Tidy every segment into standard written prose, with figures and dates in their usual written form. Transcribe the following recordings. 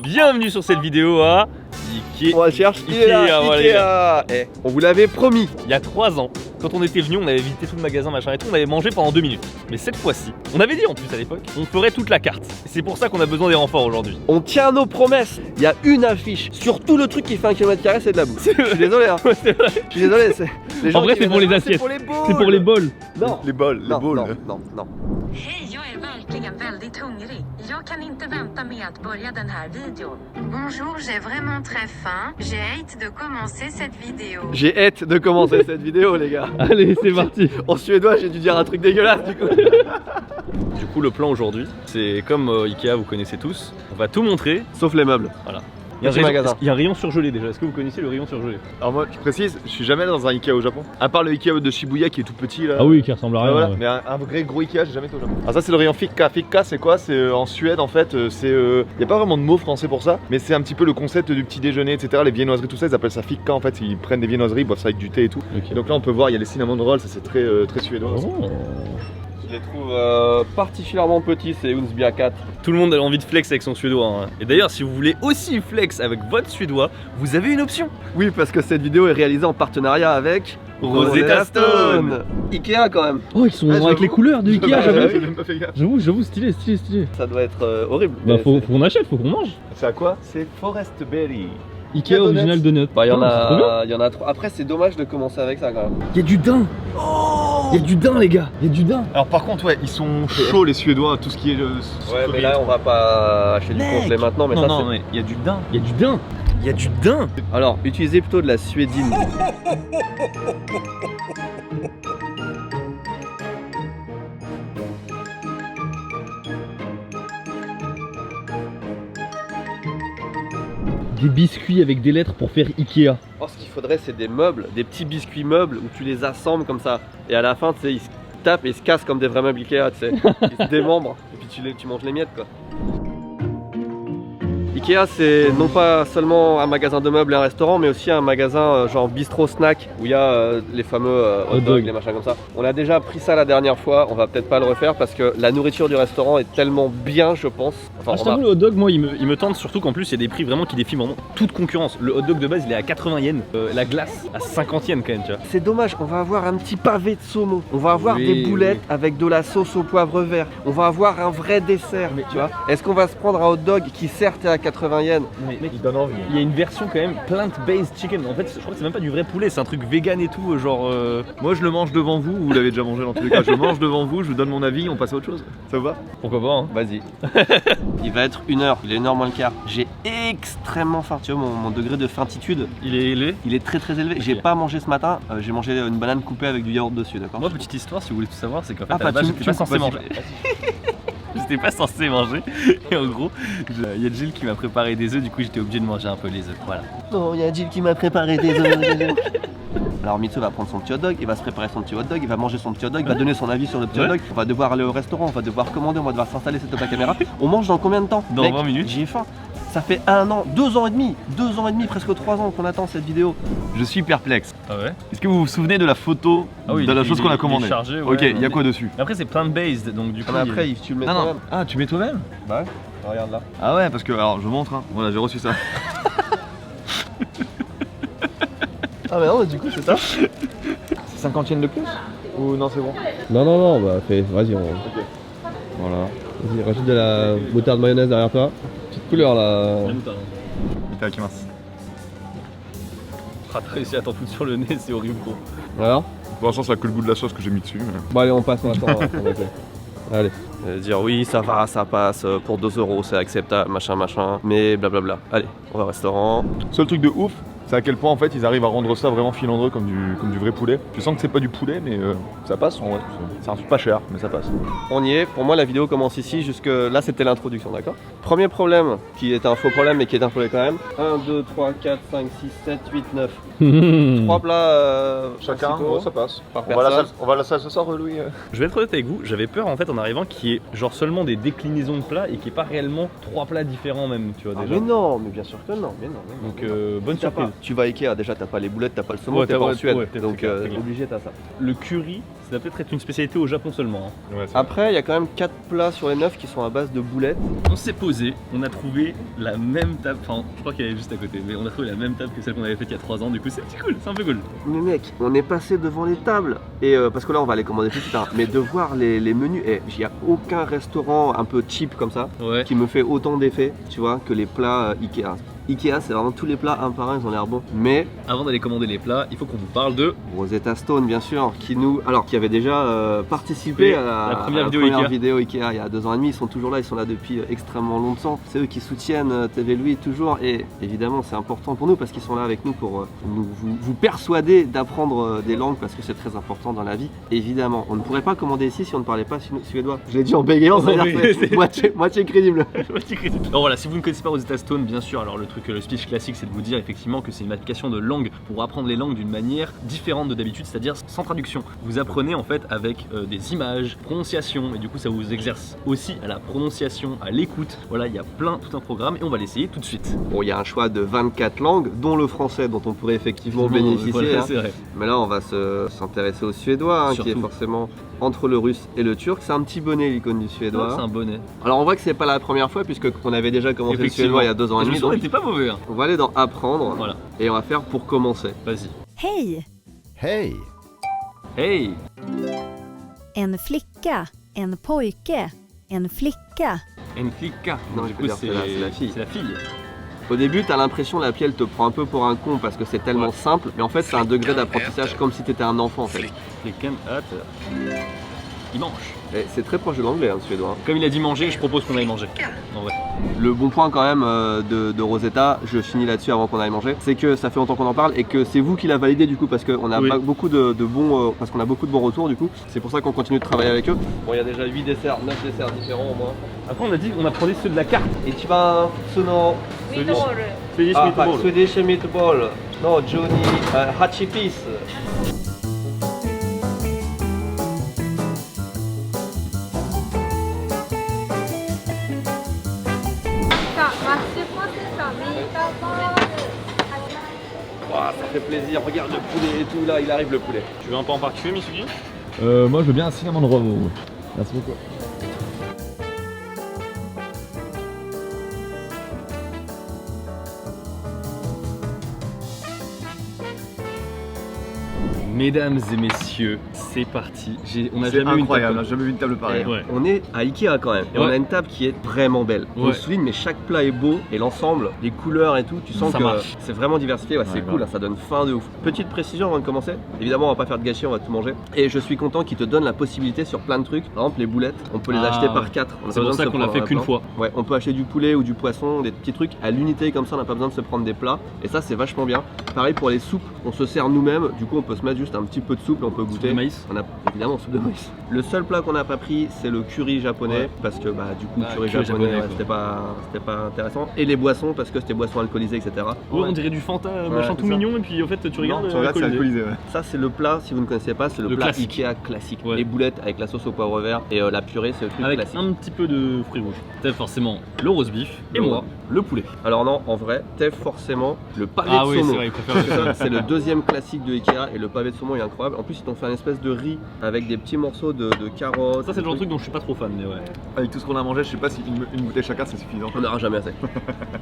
Bienvenue sur cette vidéo à Ikea. On va chercher Ikea. Eh, on vous l'avait promis. Il y a 3 ans, quand on était venu, on avait visité tout le magasin, machin et tout, on avait mangé pendant 2 minutes. Mais cette fois-ci, on avait dit en plus à l'époque, on ferait toute la carte. C'est pour ça qu'on a besoin des renforts aujourd'hui. On tient nos promesses. Il y a une affiche sur tout le truc qui fait 1 km², c'est de la bouffe. Je suis désolé hein. Ouais, c'est vrai. Je suis désolé, c'est... les gens En vrai, qui c'est pour viennent les à- assiettes. C'est pour les bowls. C'est pour les bols. Non. Les bols, les Non, bowls. non. Hej, jag är verkligen väldigt hungrig. Jag kan inte vänta med att börja den här videon. Bonjour, j'ai vraiment très faim. J'ai hâte de commencer cette vidéo. J'ai hâte de commencer cette vidéo les gars. Allez, c'est parti. En suédois, j'ai dû dire un truc dégueulasse du coup. Du coup, le plan aujourd'hui, c'est comme Ikea, vous connaissez tous. On va tout montrer. Sauf les meubles. Il y a un Petit rayon, magasin. il y a un rayon surgelé déjà. Est-ce que vous connaissez le rayon surgelé? Alors moi, je précise, je suis jamais allé dans un Ikea au Japon. À part le Ikea de Shibuya qui est tout petit là. Ah oui, qui ressemble à Ouais, rien. voilà. ouais. Mais un vrai gros Ikea, j'ai jamais été au Japon. Alors ça c'est le rayon Fikka. Fikka c'est quoi? C'est en Suède en fait. C'est y a pas vraiment de mot français pour ça, mais c'est un petit peu le concept du petit déjeuner, etc. Les viennoiseries, tout ça, ils appellent ça Fikka en fait. Ils prennent des viennoiseries, ils boivent ça avec du thé et tout. Ok. Et donc là on peut voir, il y a les cinnamon rolls, ça c'est très très suédois. Oh. Je les trouve particulièrement petits, c'est Unsbia 4. Tout le monde a envie de flex avec son suédois. Hein. Et d'ailleurs, si vous voulez aussi flex avec votre suédois, vous avez une option. Oui, parce que cette vidéo est réalisée en partenariat avec Rosetta Stone. Ikea quand même. Oh, ils sont Ah, avec avec les les couleurs de J'ai même pas fait gaffe. J'avoue, stylé. Ça doit être horrible. Bah, mais faut c'est- qu'on achète, faut qu'on mange. C'est à quoi? C'est Forest Berry. Ikea original donut. Bah, il y en Oh, c'est trop bien. a, il y en a trop. Après, c'est dommage de commencer avec ça quand même. Il y a du daim. Il y a du daim, les gars. Il y a du daim. Alors par contre ouais, ils sont chauds les Suédois, tout ce qui est Ouais, mais là, on va pas acheter du Mec. complet maintenant, mais non, ça, non, c'est. mais il y a du daim. Il y a du daim. Il y a du daim. Alors, utilisez plutôt de la suédine. Des biscuits avec des lettres pour faire Ikea. Oh, ce qu'il faudrait, c'est des meubles, des petits biscuits meubles où tu les assembles comme ça. Et à la fin, tu sais, ils se tapent et ils se cassent comme des vrais meubles Ikea, tu sais. Ils se démembrent et puis tu manges les miettes, quoi. Ikea, c'est non pas seulement un magasin de meubles et un restaurant, mais aussi un magasin genre bistrot snack où il y a les fameux hot dogs, les machins comme ça. On a déjà pris ça la dernière fois, on va peut-être pas le refaire parce que la nourriture du restaurant est tellement bien, je pense. Enfin, Je on va- t'avoue, le hot dog, moi, il me tente surtout qu'en plus, il y a des prix vraiment qui défient vraiment toute concurrence. Le hot dog de base, il est à 80 yens. La glace, à 50 yens quand même, tu vois. C'est dommage, on va avoir un petit pavé de saumon, on va avoir Oui, des boulettes oui. avec de la sauce au poivre vert, on va avoir un vrai dessert, tu vois. Est-ce qu'on va se prendre un hot dog qui certes est à 80 yens? Mais, mec, Ils donnent envie. il y a une version quand même plant-based chicken. En fait, je crois que c'est même pas du vrai poulet, c'est un truc vegan et tout, genre. Moi je le mange devant vous, vous l'avez déjà mangé dans tous les cas. Je mange devant vous, je vous donne mon avis, on passe à autre chose. Ça vous va? Pourquoi pas, hein. Vas-y. Il va être 1h, il est 1h moins le quart. J'ai extrêmement faim, tu vois, mon degré de faimtitude, Il est élevé. il est très très élevé. J'ai pas mangé ce matin, j'ai mangé une banane coupée avec du yaourt dessus, d'accord? Moi, petite histoire, si vous voulez tout savoir, c'est qu'en fait, Ah, à la bah, base, tu j'étais me- pas censé vas-y. manger. J'étais pas censé manger. Et en gros, il y a Jill qui m'a préparé des œufs, du coup, j'étais obligé de manger un peu les œufs. Voilà. Non, il y a Jill qui m'a préparé des œufs. Alors Mitsu va prendre son petit hot dog, il va se préparer son petit hot dog, il va manger son petit hot dog, il va donner son avis sur le petit hot dog. On va devoir aller au restaurant, on va devoir commander, on va devoir s'installer, cette la caméra. On mange dans combien de temps? Dans Mec, 20 minutes. J'y ai faim. Ça fait 1 an, 2 ans et demi, presque 3 ans qu'on attend cette vidéo. Je suis perplexe. Ah ouais. Est-ce que vous vous souvenez de la photo Ah oui, de la il chose est- qu'on a il est commandée? chargé, ouais, Ok, il y a mais- quoi dessus? Après, c'est plant-based, donc du coup. Mais après, tu le mets Non, non. toi-même. Ah, tu mets toi-même? Bah ouais, regarde là. Ah ouais, parce que, alors je montre, hein. Voilà, j'ai reçu ça. Ah mais non, mais du coup c'est ça. C'est 50 yens de plus? Ou non, c'est bon? Non, bah vas-y, voilà. Vas-y, rajoute de la moutarde mayonnaise derrière toi. Petite couleur là. Itadakimasu. Ah, t'as réussi à t'en foutre sur le nez, c'est horrible, gros. Alors Pour l'instant, ça a que le goût de la sauce que j'ai mis dessus. Mais... Bon allez, on passe, on attend. on va essayer. Allez. Dire oui, ça va, ça passe, pour 2 €, c'est acceptable, machin, mais blablabla. Allez, on va au restaurant. Seul truc de ouf, c'est à quel point en fait ils arrivent à rendre ça vraiment filandreux comme du vrai poulet. Tu sens que c'est pas du poulet, mais ça passe en vrai. C'est un truc pas cher, mais ça passe. On y est, pour moi la vidéo commence ici, jusque là c'était l'introduction, d'accord? Premier problème, qui est un faux problème mais qui est un problème quand même. 1, 2, 3, 4, 5, 6, 7, 8, 9. 3 plats Chacun, principaux. ouais, ça passe. Par On va, à la personne. salle, on va à la salle ce soir, Louis. Je vais être honnête avec vous, j'avais peur en fait en arrivant qu'il y ait genre seulement des déclinaisons de plats et qu'il n'y ait pas réellement 3 plats différents même, tu vois Ah, déjà. mais non, mais bien sûr que non, mais non. Donc bonne Si t'as surprise. tu vas à Ikea, déjà t'as pas les boulettes, t'as pas le saumon, Ouais, t'es pas en ouais, Suède, ouais, donc c'est clair. obligé t'as ça. Le curry, ça va peut-être être une spécialité au Japon seulement. Hein. Ouais, Après, il y a quand même 4 plats sur les 9 qui sont à base de boulettes. On s'est posé, on a trouvé la même table, enfin je crois qu'elle est juste à côté, mais on a trouvé la même table que celle qu'on avait faite il y a 3 ans, du coup c'est cool, c'est un peu cool. Mais mec, on est passé devant les tables, et parce que là on va les commander tout de suite, hein, mais de voir les menus, et il n'y a aucun restaurant un peu cheap comme ça Ouais. qui me fait autant d'effet, tu vois, que les plats Ikea. Ikea, c'est vraiment tous les plats un par un, ils ont l'air bons. Mais Avant d'aller commander les plats, il faut qu'on vous parle de Rosetta Stone, bien sûr, qui avait déjà participé à la première à vidéo Ikea. vidéo Ikea il y a 2 ans et demi. Ils sont toujours là, ils sont là depuis extrêmement longtemps. C'est eux qui soutiennent TV Louis toujours, et évidemment c'est important pour nous parce qu'ils sont là avec nous pour vous persuader d'apprendre des langues, parce que c'est très important dans la vie. Évidemment, on ne pourrait pas commander ici si on ne parlait pas suédois. Je l'ai dit en bégayant, Oh, c'est-à-dire oui, que c'est- c'est moitié crédible. Alors voilà, si vous ne connaissez pas Rosetta Stone, bien sûr, alors le speech classique c'est de vous dire effectivement que c'est une application de langue pour apprendre les langues d'une manière différente de d'habitude, c'est-à-dire sans traduction. Vous apprenez en fait avec des images, prononciation, et du coup ça vous exerce aussi à la prononciation, à l'écoute. Voilà, il y a tout un programme et on va l'essayer tout de suite. Bon, il y a un choix de 24 langues, dont le français, dont on pourrait effectivement bénéficier. Voilà, hein. c'est vrai. Mais là, on va s'intéresser au suédois, qui est Surtout. forcément entre le russe et le turc. C'est un petit bonnet, l'icône du Ah, suédois. c'est un bonnet. Alors, on voit que c'est pas la première fois, puisque on avait déjà commencé le Effectivement. suédois il y a 2 ans et Je me demi. souviens, Donc, t'es pas mauvais. Hein. on va aller dans apprendre, Voilà, et on va faire pour commencer. vas-y. Hej! Hey. Hey, En flicka, en pojke, en flicka. Enrica. Non, Du je coup, peux dire, c'est la fille. C'est la fille. Au début, t'as l'impression l'appli elle te prend un peu pour un con parce que c'est tellement Ouais. simple, mais en fait, c'est un degré d'apprentissage comme si t'étais un enfant en fait. Flicken hat. Il mange. Et c'est très proche de l'anglais, hein, le suédois. hein. Comme il a dit manger, je propose qu'on aille manger. En vrai. Le bon point quand même de Rosetta, je finis là-dessus avant qu'on aille manger, c'est que ça fait longtemps qu'on en parle et que c'est vous qui l'a validé du coup, parce qu'on a Oui. pas beaucoup de bons parce qu'on a beaucoup de bons retours du coup. C'est pour ça qu'on continue de travailler avec eux. Bon, il y a déjà 8 desserts, 9 desserts différents au moins. Après, on a dit qu'on apprenait ceux de la carte. Et tu vas sono Swedish ah, meatball. Swedish meatball. No, Johnny Hachi Piece. Ouah, ça fait plaisir, regarde le poulet et tout là, il arrive le poulet. Tu veux un pain en particulier, Misugi? Moi je veux bien un cinnamon roll. Merci beaucoup. Mesdames et messieurs, c'est parti. On a C'est jamais eu une incroyable, table j'ai jamais vu une table pareille. Ouais. On est à Ikea quand même, et Ouais. on a une table qui est vraiment belle. On Ouais. le souligne, mais chaque plat est beau, et l'ensemble, les couleurs et tout, tu sens Ça que marche. c'est vraiment diversifié, ouais, c'est Ouais, cool, grave. hein, ça donne faim de ouf. Petite précision avant de commencer, évidemment on va pas faire de gâchis, on va tout manger. Et je suis content qu'ils te donnent la possibilité sur plein de trucs, par exemple les boulettes, on peut les Ah, acheter ouais. par 4. C'est pour ça qu'on l'a fait qu'une fois. Ouais, on peut acheter du poulet ou du poisson, des petits trucs à l'unité comme ça, on n'a pas besoin de se prendre des plats, et ça c'est vachement bien. Pareil pour les soupes, on se sert nous-mêmes, du coup on peut se mettre juste un petit peu de soupe et on peut goûter. de maïs. On a évidemment soupe de maïs. Le seul plat qu'on n'a pas pris, c'est le curry japonais, Ouais. parce que bah du coup Bah, curry curry japonais, japonais, ouais, quoi. c'était pas intéressant. Et les boissons, parce que c'était boissons alcoolisées, etc. Ouais, on dirait du Fanta, machin c'est tout ça. mignon, et puis en fait tu regardes. Tu regardes, c'est alcoolisé. alcoolisé. Ouais. Ça c'est le plat, si vous ne connaissez pas, c'est le Le plat classique. Ikea classique. Ouais. Les boulettes avec la sauce au poivre vert et la purée, c'est le truc Avec classique. un petit peu de fruits rouges. T'as forcément le roast beef, et Le moi, roi. le poulet. Alors non, en vrai, t'es forcément le pavé Ah de oui, saumon. c'est vrai, il préfère le C'est le deuxième classique de Ikea et le pavé de saumon est incroyable. En plus, ils t'ont fait un espèce de riz avec des petits morceaux de carottes. Ça, c'est le genre de truc dont je suis pas trop fan, mais ouais. Avec tout ce qu'on a mangé, je sais pas si une bouteille chacun c'est suffisant. On n'aura jamais assez.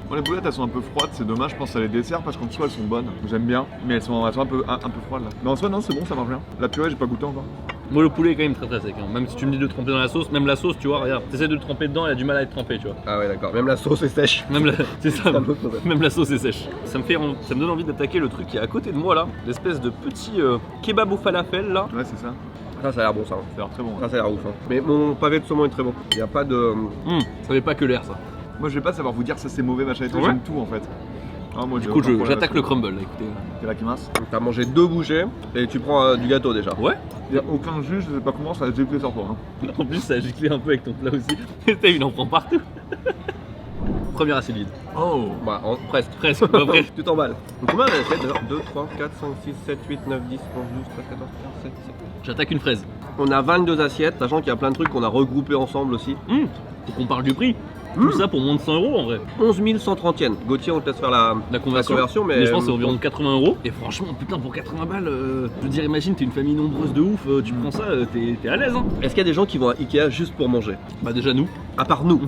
Bon, les boulettes elles sont un peu froides, c'est dommage, je pense à les desserts parce qu'en dessous elles sont bonnes. J'aime bien, mais elles sont un peu froides là. Mais en soi, non, c'est bon, ça marche bien. La purée, j'ai pas goûté encore. Moi, le poulet est quand même très sec. Hein. Même si tu me dis de le tremper dans la sauce, même la sauce, tu vois, regarde, t'essaies de le tremper dedans, elle a du mal à être trempée, tu vois. Ah ouais, d'accord. Même la sauce est sèche. Même la... C'est ça, C'est un autre problème. même la sauce est sèche. Ça me donne envie d'attaquer le truc qui est à côté de moi là, l'espèce de petit kebab au falafel là. Ouais, c'est ça. Ça a l'air bon ça. hein. Ça a l'air très bon. Ça a l'air ouf. hein. Mais mon pavé de saumon est très bon. Il n'y a pas de. Ça avait pas que l'air ça. Moi, je vais pas savoir vous dire ça c'est mauvais, machin et tout, Ouais. j'aime tout en fait. Ah, moi, Du coup, j'attaque le crumble là, écoutez. C'est là qui mince. T'as mangé 2 bouchées et tu prends du gâteau déjà. Ouais. Il y a aucun jus, je sais pas comment ça a déplacé sur toi. Hein. En plus, ça a giclé un peu avec ton plat aussi. T'as vu, il en prend partout. Première assez vide. Oh. Bah, presque. Presque, pas vrai. Tu t'emballes. Donc combien on a fait d'ailleurs 2, 3, 4, 5, 6, 7, 8, 9, 10, 11, 12, 13, 14, 15, 16, 17. J'attaque une fraise. On a 22 assiettes, sachant qu'il y a plein de trucs qu'on a regroupés ensemble aussi. Faut qu'on parle du prix. Tout ça pour moins de 100 € en vrai. 11 130 yens. Gauthier, on te laisse faire la conversion, mais je pense que c'est environ 80 €. Et franchement, putain, pour 80 balles, je veux dire, imagine, t'es une famille nombreuse de ouf, tu prends ça, t'es à l'aise. Hein. Est-ce qu'il y a des gens qui vont à Ikea juste pour manger? Bah, déjà nous. À part nous.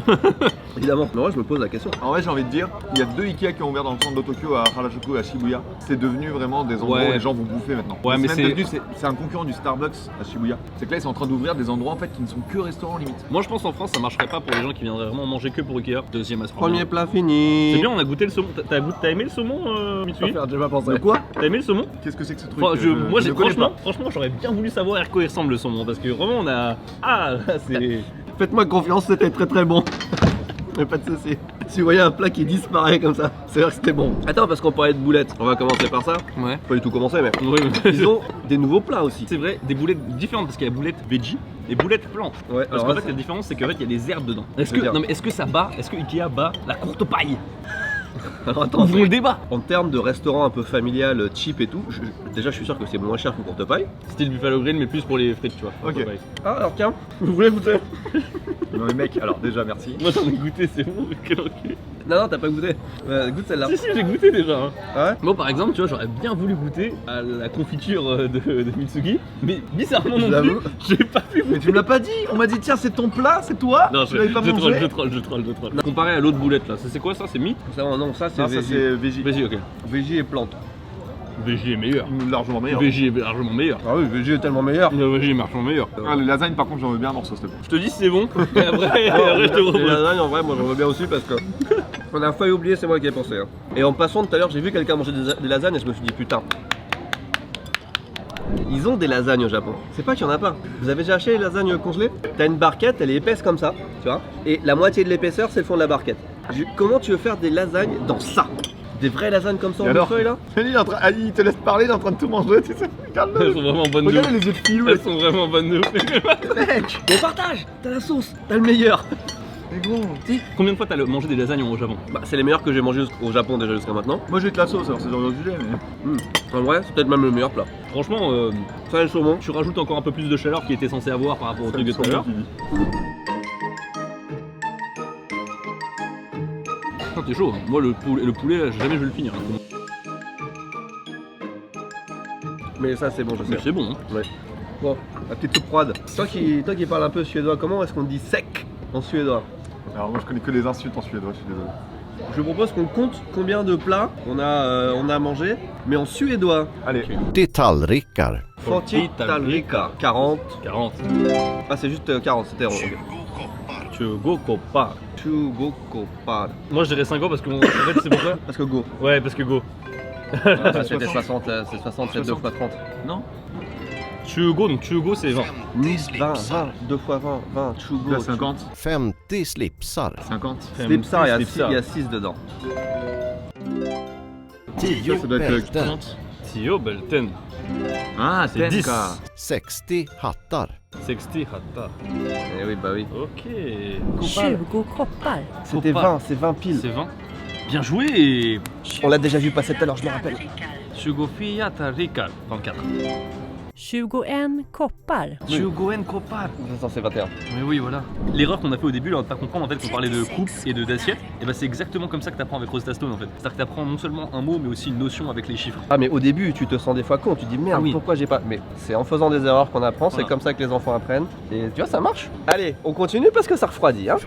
Évidemment. Mais moi, je me pose la question. En vrai, j'ai envie de dire, il y a 2 Ikea qui ont ouvert dans le centre de Tokyo, à Harajuku et à Shibuya. C'est devenu vraiment des endroits où les gens vont bouffer maintenant. Ouais, mais c'est un concurrent du Starbucks à Shibuya. C'est que là, ils sont en train d'ouvrir des endroits en fait qui ne sont que restaurants limite. Moi, je pense en France, ça marcherait pas pour les gens qui viendraient vraiment manger que pour Ikea. Deuxième à se prendre. Premier plat fini. C'est bien, on a goûté le saumon. T'as aimé le saumon, Mitsui? J'ai pas pensé. De quoi? T'as aimé le saumon? Qu'est-ce que c'est que ce truc? Enfin, moi, je connais pas. franchement, j'aurais bien voulu savoir à quoi il ressemble le saumon parce que vraiment, on a. Ah, là, c'est. Faites-moi confiance, c'était très très bon. Mais pas de soucis. Si vous voyez un plat qui disparaît comme ça, c'est vrai que c'était bon. Attends, parce qu'on parlait de boulettes, on va commencer par ça. Ouais. Pas du tout commencer, mais Oui, mais ils ont des nouveaux plats aussi. c'est vrai, des boulettes différentes parce qu'il y a boulettes veggie et boulettes plantes. Ouais, Parce alors qu'en là, fait, la différence, c'est qu'en fait, il y a des herbes dedans. Je veux dire- Non, mais est-ce que ça bat? Est-ce que Ikea bat la courte paille? alors attends, Ouvrons le débat. en termes de restaurant un peu familial, cheap et tout, déjà je suis sûr que c'est moins cher que Courte Paille. Style Buffalo Grill, mais plus pour les frites, tu vois. Ok. Courte paille. Ah alors tiens, vous voulez goûter? Non mais mec, alors déjà merci. Moi, j'en ai goûté, c'est bon, quel enculé. Non, t'as pas goûté. Goûte celle-là. Si, j'ai goûté déjà. Hein. Ah ouais? Moi, par exemple, tu vois, j'aurais bien voulu goûter à la confiture de Mitsuki, mais bizarrement non plus, J'avoue. j'ai pas pu Mais tu me l'as pas dit. On m'a dit tiens c'est ton plat, c'est toi. Non, Tu l'avais pas mangé. je troll. Comparé à l'autre boulette là, c'est quoi ça? C'est mi? Ça, non, ça c'est Non, ça végé. c'est Veggie. Veggie, ok. Végé et plante. Veggie est meilleur. Largement meilleur. Veggie est largement meilleur. Ah oui, végé est tellement meilleur. Veggie est largement meilleur. Ah, les lasagnes par contre j'en veux bien un morceau s'il te plaît. Je te dis si c'est bon, et après, je te Les propose. lasagnes, en vrai, moi j'en veux bien aussi parce que on a failli oublier, c'est moi qui ai pensé. Hein. Et en passant tout à l'heure, j'ai vu quelqu'un manger des lasagnes et je me suis dit putain. Ils ont des lasagnes au Japon. C'est pas qu'il y en a pas. Vous avez déjà acheté les lasagnes congelées? T'as une barquette, elle est épaisse comme ça, tu vois. Et la moitié de l'épaisseur, c'est le fond de la barquette. Comment tu veux faire des lasagnes dans ça? Des vraies lasagnes comme ça Et en alors feuille là? Il te laisse parler, il est en train de tout manger, tu sais. Elles Regarde-le. sont vraiment bonnes de Regarde ouf. les yeux de filou. Elles sont vraiment bonnes de ouf. Mec, on partage. T'as la sauce, t'as le meilleur. Mais gros. Combien de fois t'as mangé des lasagnes au Japon? Bah, c'est les meilleurs que j'ai mangés au Japon déjà jusqu'à maintenant. Moi j'ai de la sauce, alors c'est genre du lait, mais. En vrai, c'est peut-être même le meilleur plat. Franchement, Ça et le saumon. tu rajoutes encore un peu plus de chaleur qui était censé avoir par rapport au truc de tout à l'heure. Putain, t'es chaud. Hein. Moi, le poulet, là, jamais je vais le finir. Hein. Mais ça c'est bon, je Mais sais. c'est bon. Hein. Ouais. Bon, la petite soupe froide. Toi qui parles un peu suédois, comment est-ce qu'on dit sec en suédois? Alors moi je connais que les insultes en suédois, je suis désolé. Je propose qu'on compte combien de plats on a mangé, mais en suédois. Allez. 40 tallrikar. 40 tallrikar. 40. 40. Ah, c'est juste 40, c'était rond. Chugo Kopa. Chugokopar. Moi, je dirais 50 parce que en fait, c'est pourquoi? Parce que go. Ouais, parce que go. C'était 60, c'est 60, c'est 2 fois 30. Non. Chugo, donc Chugo, c'est 20. 20, 20, 2 fois 20, 20, chugo. Là 50. 50 slipsar. 50. Slipsar, il y Slipsar. a 6 dedans. 10 Ça doit être bälten. 30. Tio Belten. Ah, C'est 10. 60 hattar. 60 Hatta. Eh oui, bah oui. Ok. 20 koppar. C'était 20, c'est 20 piles. C'est 20. Bien joué. On l'a déjà vu passer tout à l'heure, je me rappelle. Chugofia Tarika. 24. 21 koppar. Chugoen Kopar. Ça, c'est 21. Mais oui, voilà. L'erreur qu'on a fait au début, là, de pas comprendre en fait qu'on parlait de coupe et d'assiette, et bah c'est exactement comme ça que t'apprends avec Rosetta Stone en fait. C'est-à-dire que t'apprends non seulement un mot, mais aussi une notion avec les chiffres. Ah mais au début tu te sens des fois con, tu te dis merde Ah oui. pourquoi j'ai pas... Mais c'est en faisant des erreurs qu'on apprend, c'est Voilà. comme ça que les enfants apprennent. Et tu vois ça marche. Allez, on continue parce que ça refroidit hein.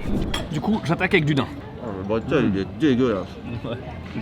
Du coup, j'attaque avec du daim. Oh, le bretel il est dégueulasse.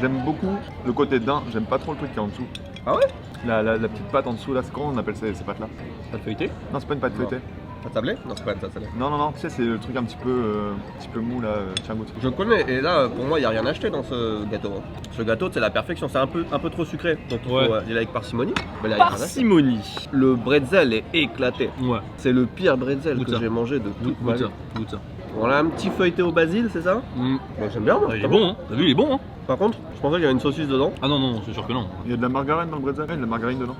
J'aime beaucoup le côté daim, j'aime pas trop le truc qui est en dessous. Ah ouais? La petite pâte en dessous là, c'est comment on appelle ces pâtes là? Pas de feuilleté. Non, c'est pas une pâte Non. feuilletée. Ça tablé? Non c'est pas ça tablé. Non, tu sais, c'est le truc un petit peu mou là, tiens goûte. Je connais et là pour moi il n'y a rien à acheter dans ce gâteau. Hein. Ce gâteau c'est la perfection, c'est un peu trop sucré. Donc il faut Ouais. y aller avec parcimonie. Mais là, il y a rien à acheter. Parcimonie. Le bretzel est éclaté. Ouais. C'est le pire bretzel Goûte que ça. j'ai mangé de toute ma Goûte vie. ça. Goûte ça. On a un petit feuilleté au basil, c'est ça? Mm. Bon, j'aime bien moi. Ah, il est bon, hein. T'as vu, il est bon, hein. Par contre, je pensais qu'il y avait une saucisse dedans. Ah non, non, c'est sûr que non. Il y a de la margarine dans le bretzel? Il y a de la margarine dedans.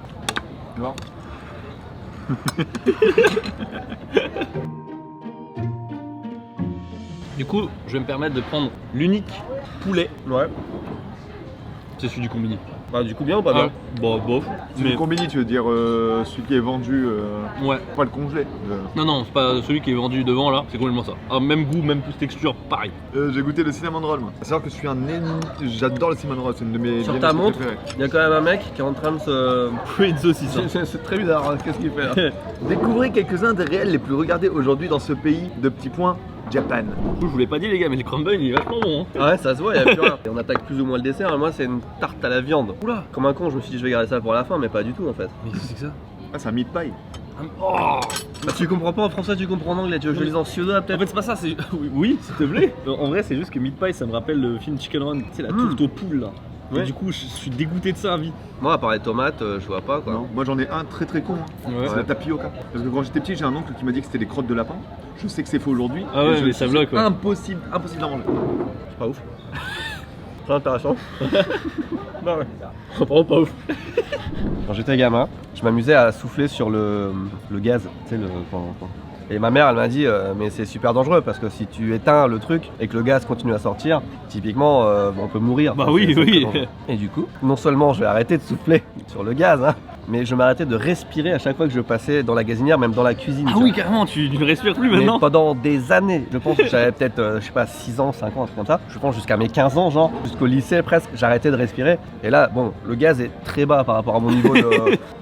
Tu vois? Du coup, je vais me permettre de prendre l'unique poulet. Ouais. C'est celui du combini. Bah, du coup, bien ou pas bien? Bon, bof. Mais le combini, tu veux dire celui qui est vendu, Ouais. pas le congelé. Non, c'est pas celui qui est vendu devant là, c'est complètement ça. Ah, même goût, même plus texture, pareil. J'ai goûté le cinnamon roll, moi. C'est vrai que je suis un ennemi. J'adore le cinnamon roll, c'est une de mes Sur ta viennoiseries montre, préférées. il y a quand même un mec qui est en train de se. Oui, une saucisse. Hein. C'est très bizarre, hein, qu'est-ce qu'il fait là? Découvrez quelques-uns des réels les plus regardés aujourd'hui dans ce pays de petits points, Japan. Du coup, je vous l'ai pas dit, les gars, mais le crumble il est vachement bon. Hein. Ah ouais, ça se voit, il y a plus rien. Et on attaque plus ou moins le dessert, hein. Moi c'est une tarte à la viande. Oula, comme un con, je me suis dit je vais garder ça pour la fin, mais pas du tout en fait. Mais qu'est-ce que c'est que ça? Ah, c'est un meat pie. Oh Bah, tu comprends pas en français, tu comprends en anglais, tu veux que je le dise en suédois En peut-être? fait, c'est pas ça, c'est. Oui, s'il te plaît. En vrai, c'est juste que Meat Pie, ça me rappelle le film Chicken Run. Tu sais, la tourte aux poules là. Ouais. Et du coup, je suis dégoûté de ça à vie. Moi, à part les tomates, je vois pas quoi. Non, moi j'en ai un très très con. Hein. Ouais. C'est la tapioca. Parce que quand j'étais petit, j'ai un oncle qui m'a dit que c'était des crottes de lapin. Je sais que c'est faux aujourd'hui. Ah ouais, et mais ça bloque, ouais. Impossible à manger. C'est pas ouf. Très intéressant. Non, ouais. Vraiment pas ouf. Quand j'étais gamin, je m'amusais à souffler sur le gaz, tu sais, Et ma mère, elle m'a dit, mais c'est super dangereux parce que si tu éteins le truc et que le gaz continue à sortir, typiquement, on peut mourir. Bah Enfin, oui, c'est oui. très dangereux. Et du coup, non seulement je vais arrêter de souffler sur le gaz, hein, mais je m'arrêtais de respirer à chaque fois que je passais dans la gazinière, même dans la cuisine. Ah tu oui, vois. carrément, tu ne respires plus Mais maintenant. pendant des années, je pense que j'avais peut-être, je sais pas, 6 ans, 5 ans, un truc comme ça. Je pense jusqu'à mes 15 ans, genre, jusqu'au lycée presque, j'arrêtais de respirer. Et là, bon, le gaz est très bas par rapport à mon niveau,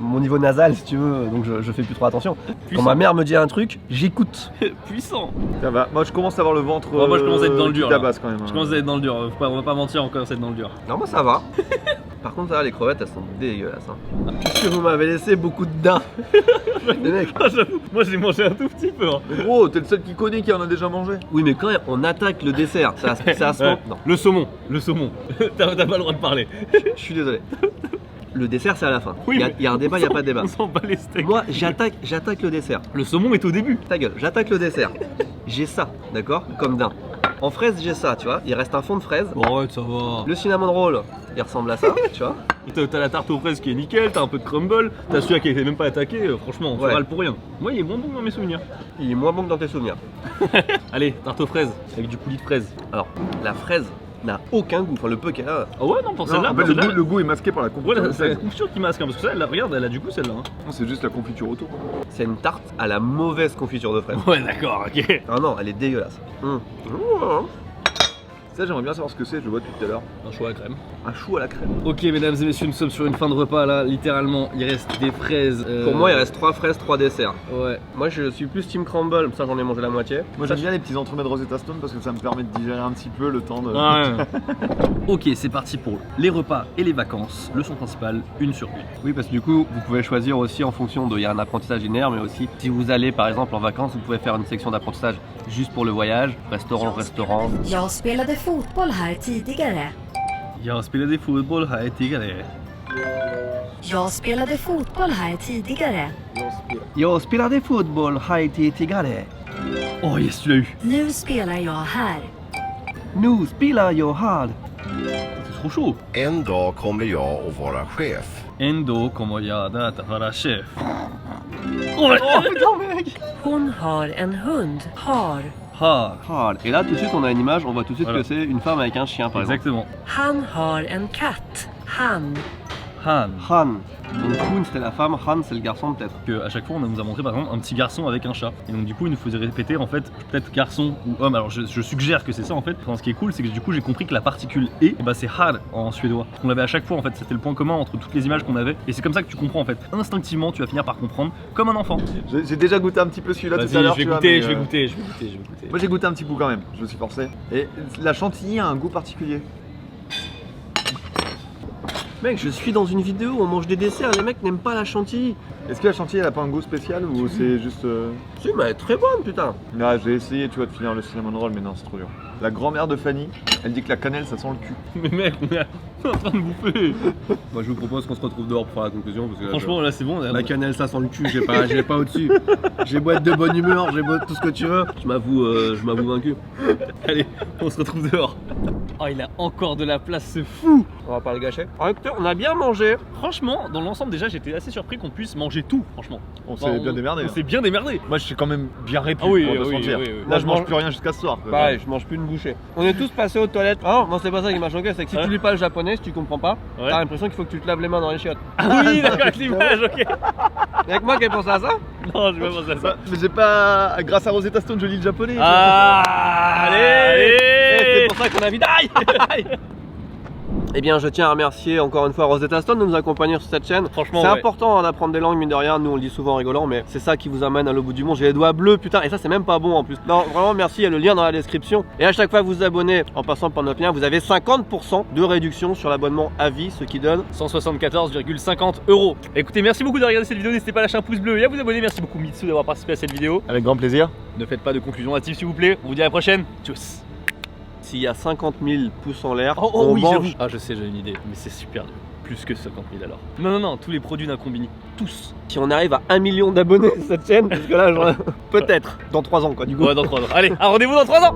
mon niveau nasal, si tu veux, donc je fais plus trop attention. Quand ma mère me dit un truc, j'écoute. Puissant. Ça va. Moi je commence à avoir le ventre. Ouais, moi, je commence à être dans le dur, qui là. tabasse quand même. Je commence à être dans le dur. On va pas mentir, encore, c'est dans le dur. Non, moi ça va. Par contre, là, les crevettes, elles sont dégueulasses. Hein. Puisque vous m'avez laissé beaucoup de dents. Les mecs. Ah, j'avoue, moi j'ai mangé un tout petit peu. Hein. Mais gros, t'es le seul qui connaît qui en a déjà mangé. Oui, mais quand même, on attaque le dessert. C'est à ce Ouais. moment. Non, Le saumon. T'as pas le droit de parler. je suis désolé. Le dessert, c'est à la fin. Oui, Il y a un débat, il n'y a pas de débat. On s'en bat les steaks. Moi, j'attaque le dessert. Le saumon est au début. Ta gueule, j'attaque le dessert. J'ai ça, d'accord? Comme d'un. En fraise, j'ai ça, tu vois. Il reste un fond de fraise. Bon, ouais, ça va. Le cinnamon roll, il ressemble à ça, tu vois. T'as la tarte aux fraises qui est nickel, t'as un peu de crumble, t'as celui-là qui était même pas attaqué, franchement, on Ouais. râle pour rien. Moi, il est moins bon dans mes souvenirs. Il est moins bon que dans tes souvenirs. Allez, tarte aux fraises, avec du coulis de fraise. Alors, la fraise n'a aucun goût. Enfin, le peu qu'elle a. Ah ouais, non, pour Non, celle-là, en fait, pour celle-là. le goût est masqué par la Ouais, confiture. de c'est la fraise. confiture qui masque, hein, parce que celle-là, regarde, elle a du goût celle-là. Hein. Non, c'est juste la confiture autour. C'est une tarte à la mauvaise confiture de fraise. Ouais, d'accord, ok. Ah non, elle est dégueulasse. Ça, j'aimerais bien savoir ce que c'est, je le vois depuis tout à l'heure. Un choix à crème. Un chou à la crème. Ok, mesdames et messieurs, nous sommes sur une fin de repas là, littéralement, il reste des fraises. Pour moi, il reste 3 fraises, 3 desserts. Ouais. Moi, je suis plus team crumble, ça j'en ai mangé la moitié. Moi, j'aime bien les petits entremets de Rosetta Stone parce que ça me permet de digérer un petit peu le temps de. Ouais. Ok, c'est parti pour les repas et les vacances. Leçon principale, 1 sur 1. Oui, parce que du coup, vous pouvez choisir aussi en fonction de. Il y a un apprentissage linéaire, mais aussi si vous allez par exemple en vacances, vous pouvez faire une section d'apprentissage juste pour le voyage, restaurant. Jag spelade fotboll här tidigare. Jag spelade fotboll här tidigare. Jag spelade fotboll här tidigare. Yo, spelade fotboll, Haiti Tigare. Oh yes, tu l'as eu. Nu spelar jag här. Nu spelar jag här. C'est trop chaud. En dag kommer jag att vara chef. Ändå kommer jag att vara chef. Hon har en hund. Har. Har. Et là, tout de suite, on a une image, on voit tout de suite Voilà. que c'est une femme avec un chien, par exemple. Exactement. Han har en katt. Han. Han. Han. Donc, Kun, c'était la femme, Han, c'est le garçon, peut-être. À chaque fois, on nous a montré par exemple un petit garçon avec un chat. Et donc, du coup, il nous faisait répéter en fait, peut-être garçon ou homme. Alors, je suggère que c'est ça en fait. Enfin, ce qui est cool, c'est que du coup, j'ai compris que la particule e, bah, c'est har en suédois. On l'avait à chaque fois en fait. C'était le point commun entre toutes les images qu'on avait. Et c'est comme ça que tu comprends en fait. Instinctivement, tu vas finir par comprendre comme un enfant. J'ai déjà goûté un petit peu celui-là tout à Vas-y, l'heure. je vais tu vois, goûter, mais, je vais goûter, je vais goûter, je vais goûter. Moi, j'ai goûté un petit bout quand même, je me suis forcé. Et la chantilly a un goût particulier. Mec, je suis dans une vidéo où on mange des desserts, les mecs n'aiment pas la chantilly. Est-ce que la chantilly elle a pas un goût spécial ou c'est juste. Si, mais elle est très bonne, putain. Là, j'ai essayé tu vois, de finir le cinnamon roll, mais non, c'est trop dur. La grand-mère de Fanny, elle dit que la cannelle ça sent le cul. Mais mec, on est en train de bouffer. Moi, je vous propose qu'on se retrouve dehors pour faire la conclusion. Parce que là, Franchement, là, c'est bon. la cannelle, ça sent le cul, j'ai pas au-dessus. J'ai beau être de bonne humeur, j'ai beau être tout ce que tu veux. Je m'avoue vaincu. Allez, on se retrouve dehors. Oh, il a encore de la place, c'est fou. On va pas le gâcher. Alors écoutez, on a bien mangé. Franchement, dans l'ensemble, déjà, j'étais assez surpris qu'on puisse manger tout, franchement. On s'est bien démerdé. On hein. s'est bien démerdé. Moi je suis quand même bien réputé. Ah oui, on va se oui, mentir. oui, oui. Là je mange plus rien jusqu'à ce soir. quoi. Pareil, je mange plus une bouchée. On est tous passés aux toilettes. Oh, non, c'est pas ça qui m'a choqué, c'est que si tu lis pas le japonais, si tu comprends pas, Ouais. t'as l'impression qu'il faut que tu te laves les mains dans les chiottes. Ah oui, d'accord, avec l'image, ok. Y'a que moi qui ai pensé à ça. Non, je vais pas penser à ça. Mais j'ai pas. Grâce à Rosetta Stone, je lis le japonais. Ah, allez, C'est pour ça qu'on a vite. Aïe. Eh bien, je tiens à remercier encore une fois Rosetta Stone de nous accompagner sur cette chaîne. Franchement, c'est ouais. important d'apprendre des langues, mine de rien. Nous, on le dit souvent en rigolant, mais c'est ça qui vous amène à l'autre bout du monde. J'ai les doigts bleus, putain, et ça, c'est même pas bon en plus. Non, vraiment, merci. Il y a le lien dans la description. Et à chaque fois que vous vous abonnez en passant par notre lien, vous avez 50% de réduction sur l'abonnement à vie, ce qui donne 174,50 €. Écoutez, merci beaucoup de regarder cette vidéo. N'hésitez pas à lâcher un pouce bleu et à vous abonner. Merci beaucoup, Mitsu, d'avoir participé à cette vidéo. Avec grand plaisir. Ne faites pas de conclusion hâtive, s'il vous plaît. On vous dit à la prochaine. Tchuss. s'il y a 50 000 pouces en l'air, Oh, on oui, mange. j'avoue. Ah, je sais, j'ai une idée, mais c'est super dur. Plus que 50 000 alors. Non, tous les produits d'un combini. Tous. Si on arrive à 1 million d'abonnés sur cette chaîne, parce que là, peut-être dans 3 ans quoi du coup. Ouais, dans 3 ans. Allez, un rendez-vous dans 3 ans.